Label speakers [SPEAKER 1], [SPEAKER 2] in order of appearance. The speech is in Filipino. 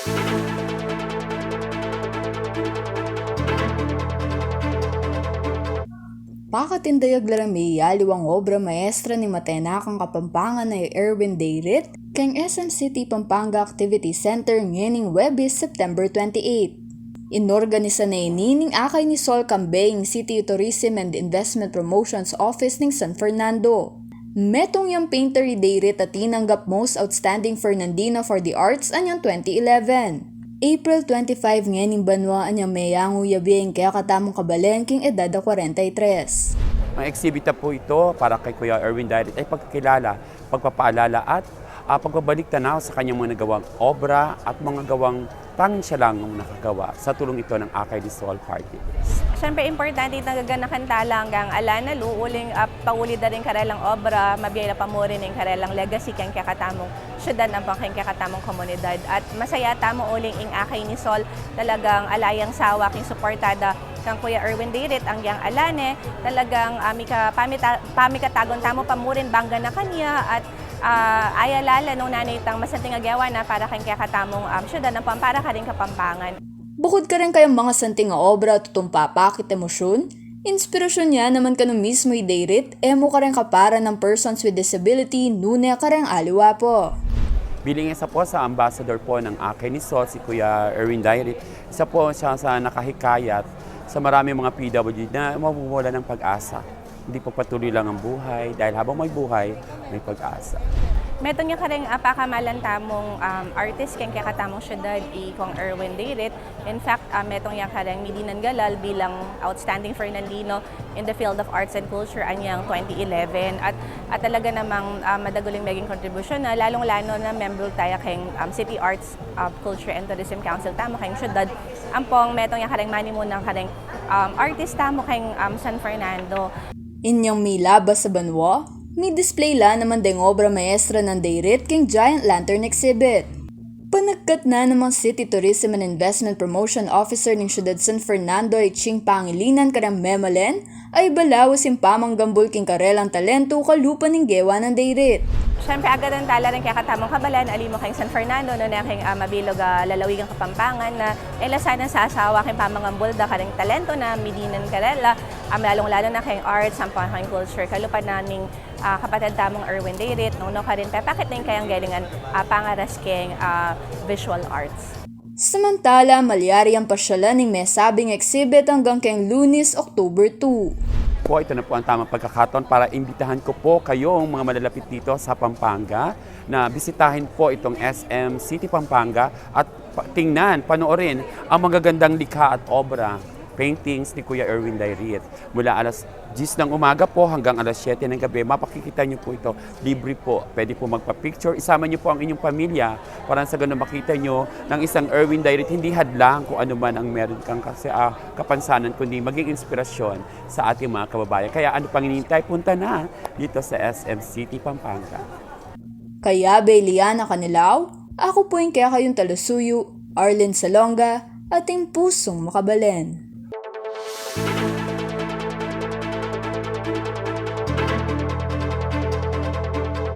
[SPEAKER 1] Pakatindayag larami yaliwang obra maestra ni Matenakang Kapampangan na Erwin Dayrit kang SM City Pampanga Activity Center nganing Webis September 28. Inorganisa na inining akay ni Sol Cambeng City Tourism and Investment Promotions Office ng San Fernando. Metong yung painter Dayrit at tinanggap Most Outstanding Fernandino for the Arts anyang 2011. April 25 nganing banwa anyang mayangu yabing kaya katamong kabalen king edad na 43.
[SPEAKER 2] Ang eksibita po ito para kay Kuya Erwin Dayrit ay pagkakilala, pagpapaalala at pagbabalik tanaw sa kanyang mga nagawang obra at mga gawang tanging siya lang ang nakagawa sa tulong ito ng Akay ni Sol Party.
[SPEAKER 3] Siyempre, importante na gaganakan talang hanggang alana luuling pauli da rin karelang obra, mabiyay na pamurin ng karelang legacy kang kakatamong syudad ang pang kakatamong komunidad. At masaya tamo uling ing Akay ni Sol talagang alayang sawa king suportada kang Kuya Erwin Dayrit ang yang alane talagang pamikatagon tamo pamurin bangga na kanya at ayalala nung nanay itang masanting agyawa na para kang kakatamong syudad ng pampara ka rin Kapampangan.
[SPEAKER 1] Bukod ka rin kayang mga santing nga obra at tutumpapakit emosyon, inspirasyon niya naman ka no mismo Dayrit, emo ka rin kapara ng persons with disability, nune ka rin aliwa po.
[SPEAKER 2] Biling isa po sa ambassador po ng Akay ni Sol, si Kuya Erwin Dayrit, isa po siya sa nakahikayat sa maraming mga PWD na mabumula ng pag-asa. Hindi po patuloy lang ang buhay dahil habang may buhay, may pag-asa.
[SPEAKER 3] Meron niya kareng apakamalan tamong artist kang kakatamong syudad kong Erwin Dayrit. In fact, metong yang kareng Medinan Galal bilang Outstanding Fernandino in the field of arts and culture anyang 2011. At talaga namang madaguling maging contribution na lalong-lalo na member tayo kang City Arts, Culture and Tourism Council tamo kang syudad. Ampong metong yang kareng manimo ng kareng artist tamo kang San Fernando.
[SPEAKER 1] Inyang may labas sa banwa, may display la naman ding obra maestra ng Dayrit king Giant Lantern Exhibit. Panagkat na namang City Tourism and Investment Promotion Officer ng Siyudad San Fernando ay Ching Pangilinan karang Memalen ay balawas yung pamanggambol king karelang talento kalupa ng gewa ng Dayrit.
[SPEAKER 3] Siyempre, agad ang tala rin kaya katamong kabalan, alimo kayong San Fernando, no na kayong mabilog lalawigang Kapampangan na ilasanan sa asawa kayong pamangambol da kayong talento na Medinan Karela, lalong-lalo na kayong arts, sampang kayong culture, kalupan naming kapatid tamong Erwin Dayrit, no ka rin pepakit din kayang galingan pangaras kayong visual arts.
[SPEAKER 1] Samantala, malyari ang pasyalan ng may sabing exhibit hanggang kayong Lunes, October 2.
[SPEAKER 2] Po, ito na po ang tamang pagkakataon para imbitahan ko po kayong mga malalapit dito sa Pampanga na bisitahin po itong SM City Pampanga at tingnan, panoorin ang magagandang likha at obra, paintings ni Kuya Erwin Dayrit. Mula alas 10 ng umaga po hanggang alas 7 ng gabi, mapakikita niyo po ito. Libre po. Pwede po magpa-picture. Isama niyo po ang inyong pamilya para sa ganun makita niyo ng isang Erwin Dayrit. Hindi hadlang kung ano man ang meron kang kapansanan, kundi maging inspirasyon sa ating mga kababayan. Kaya ano pang hinihintay, punta na dito sa SM City Pampanga.
[SPEAKER 1] Kaya Liana Canilaw, ako po yung kaya kayong talusuyo, Arlen Salonga, ating pusong makabalen.